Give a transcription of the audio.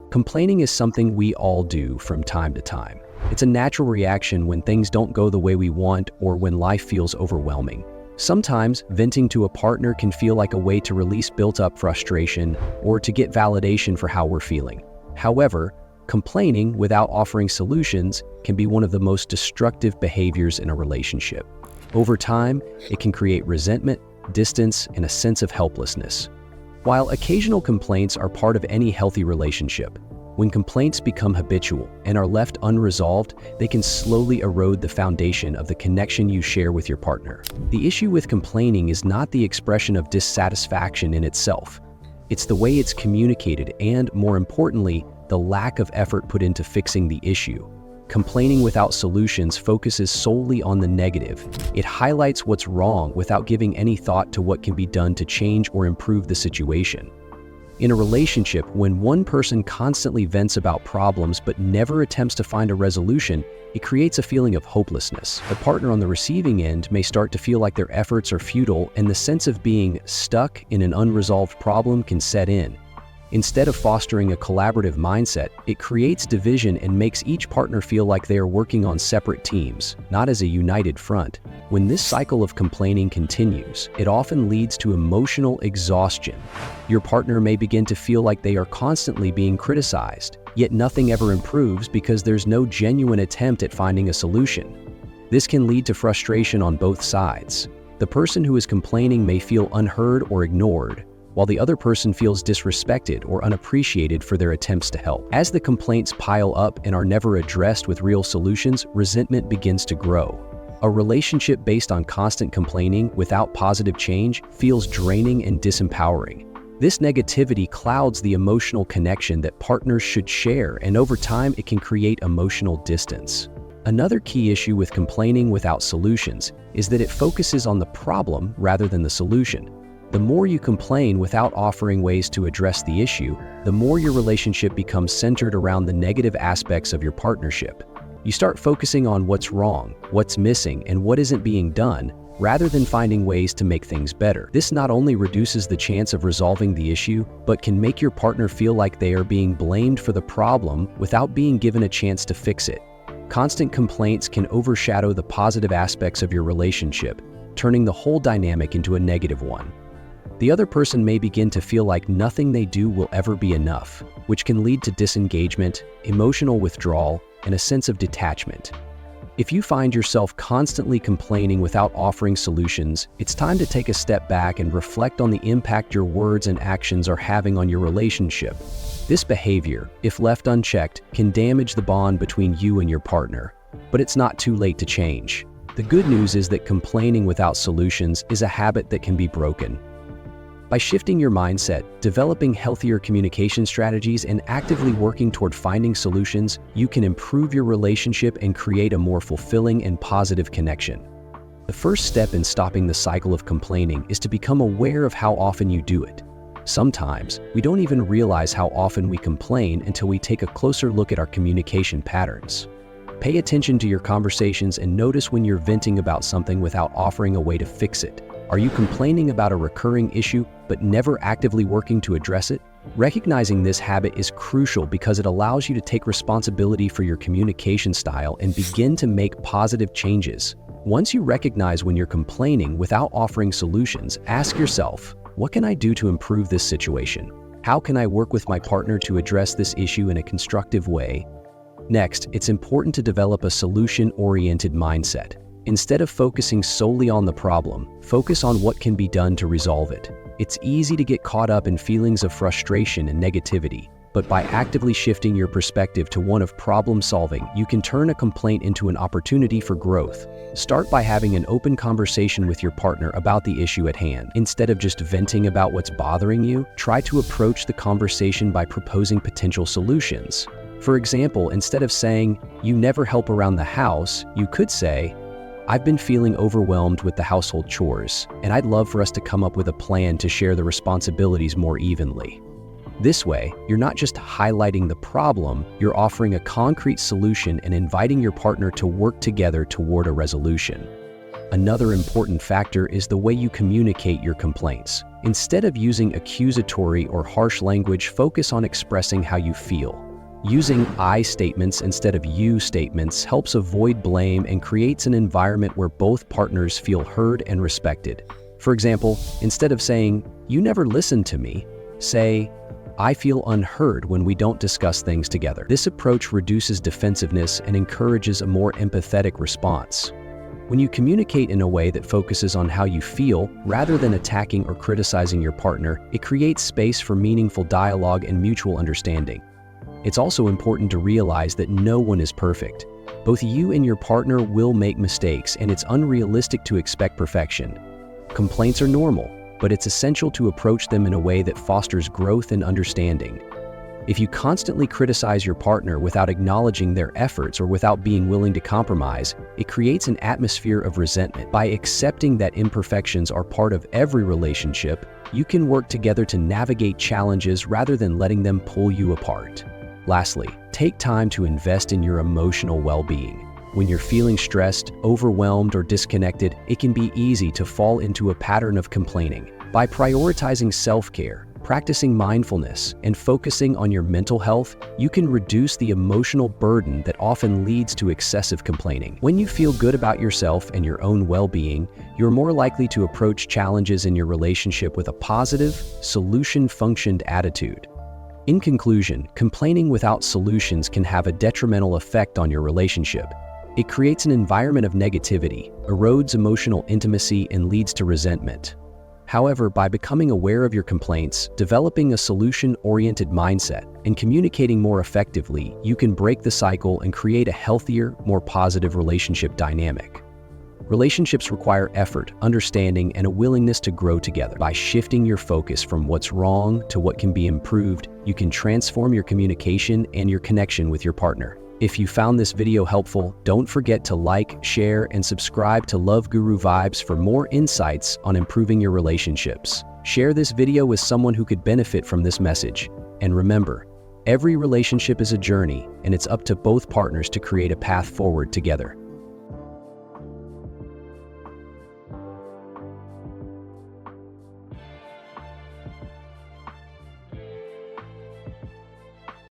Complaining is something we all do from time to time. It's a natural reaction when things don't go the way we want or when life feels overwhelming. Sometimes, venting to a partner can feel like a way to release built-up frustration or to get validation for how we're feeling. However, complaining without offering solutions can be one of the most destructive behaviors in a relationship. Over time, it can create resentment, distance, and a sense of helplessness. While occasional complaints are part of any healthy relationship, when complaints become habitual and are left unresolved, they can slowly erode the foundation of the connection you share with your partner. The issue with complaining is not the expression of dissatisfaction in itself. It's the way it's communicated and, more importantly, the lack of effort put into fixing the issue. Complaining without solutions focuses solely on the negative. It highlights what's wrong without giving any thought to what can be done to change or improve the situation. In a relationship, when one person constantly vents about problems but never attempts to find a resolution, it creates a feeling of hopelessness. The partner on the receiving end may start to feel like their efforts are futile, and the sense of being stuck in an unresolved problem can set in. Instead of fostering a collaborative mindset, it creates division and makes each partner feel like they are working on separate teams, not as a united front. When this cycle of complaining continues, it often leads to emotional exhaustion. Your partner may begin to feel like they are constantly being criticized, yet nothing ever improves because there's no genuine attempt at finding a solution. This can lead to frustration on both sides. The person who is complaining may feel unheard or ignored, while the other person feels disrespected or unappreciated for their attempts to help. As the complaints pile up and are never addressed with real solutions, resentment begins to grow. A relationship based on constant complaining without positive change feels draining and disempowering. This negativity clouds the emotional connection that partners should share, and over time it can create emotional distance. Another key issue with complaining without solutions is that it focuses on the problem rather than the solution. The more you complain without offering ways to address the issue, the more your relationship becomes centered around the negative aspects of your partnership. You start focusing on what's wrong, what's missing, and what isn't being done, rather than finding ways to make things better. This not only reduces the chance of resolving the issue, but can make your partner feel like they are being blamed for the problem without being given a chance to fix it. Constant complaints can overshadow the positive aspects of your relationship, turning the whole dynamic into a negative one. The other person may begin to feel like nothing they do will ever be enough, which can lead to disengagement, emotional withdrawal, and a sense of detachment. If you find yourself constantly complaining without offering solutions, it's time to take a step back and reflect on the impact your words and actions are having on your relationship. This behavior, if left unchecked, can damage the bond between you and your partner, but it's not too late to change. The good news is that complaining without solutions is a habit that can be broken. By shifting your mindset, developing healthier communication strategies, and actively working toward finding solutions, you can improve your relationship and create a more fulfilling and positive connection. The first step in stopping the cycle of complaining is to become aware of how often you do it. Sometimes, we don't even realize how often we complain until we take a closer look at our communication patterns. Pay attention to your conversations and notice when you're venting about something without offering a way to fix it. Are you complaining about a recurring issue but never actively working to address it? Recognizing this habit is crucial because it allows you to take responsibility for your communication style and begin to make positive changes. Once you recognize when you're complaining without offering solutions, ask yourself, what can I do to improve this situation? How can I work with my partner to address this issue in a constructive way? Next, it's important to develop a solution-oriented mindset. Instead of focusing solely on the problem, focus on what can be done to resolve it. It's easy to get caught up in feelings of frustration and negativity, but by actively shifting your perspective to one of problem solving, you can turn a complaint into an opportunity for growth. Start by having an open conversation with your partner about the issue at hand. Instead of just venting about what's bothering you, try to approach the conversation by proposing potential solutions. For example, instead of saying, "You never help around the house," you could say, "I've been feeling overwhelmed with the household chores, and I'd love for us to come up with a plan to share the responsibilities more evenly." This way, you're not just highlighting the problem, you're offering a concrete solution and inviting your partner to work together toward a resolution. Another important factor is the way you communicate your complaints. Instead of using accusatory or harsh language, focus on expressing how you feel. Using I statements instead of you statements helps avoid blame and creates an environment where both partners feel heard and respected. For example, instead of saying, "You never listened to me," say, "I feel unheard when we don't discuss things together." This approach reduces defensiveness and encourages a more empathetic response. When you communicate in a way that focuses on how you feel, rather than attacking or criticizing your partner, it creates space for meaningful dialogue and mutual understanding. It's also important to realize that no one is perfect. Both you and your partner will make mistakes, and it's unrealistic to expect perfection. Complaints are normal, but it's essential to approach them in a way that fosters growth and understanding. If you constantly criticize your partner without acknowledging their efforts or without being willing to compromise, it creates an atmosphere of resentment. By accepting that imperfections are part of every relationship, you can work together to navigate challenges rather than letting them pull you apart. Lastly, take time to invest in your emotional well-being. When you're feeling stressed, overwhelmed, or disconnected, it can be easy to fall into a pattern of complaining. By prioritizing self-care, practicing mindfulness, and focusing on your mental health, you can reduce the emotional burden that often leads to excessive complaining. When you feel good about yourself and your own well-being, you're more likely to approach challenges in your relationship with a positive, solution-functioned attitude. In conclusion, complaining without solutions can have a detrimental effect on your relationship. It creates an environment of negativity, erodes emotional intimacy, and leads to resentment. However, by becoming aware of your complaints, developing a solution-oriented mindset, and communicating more effectively, you can break the cycle and create a healthier, more positive relationship dynamic. Relationships require effort, understanding, and a willingness to grow together. By shifting your focus from what's wrong to what can be improved, you can transform your communication and your connection with your partner. If you found this video helpful, don't forget to like, share, and subscribe to Love Guru Vibes for more insights on improving your relationships. Share this video with someone who could benefit from this message. And remember, every relationship is a journey, and it's up to both partners to create a path forward together.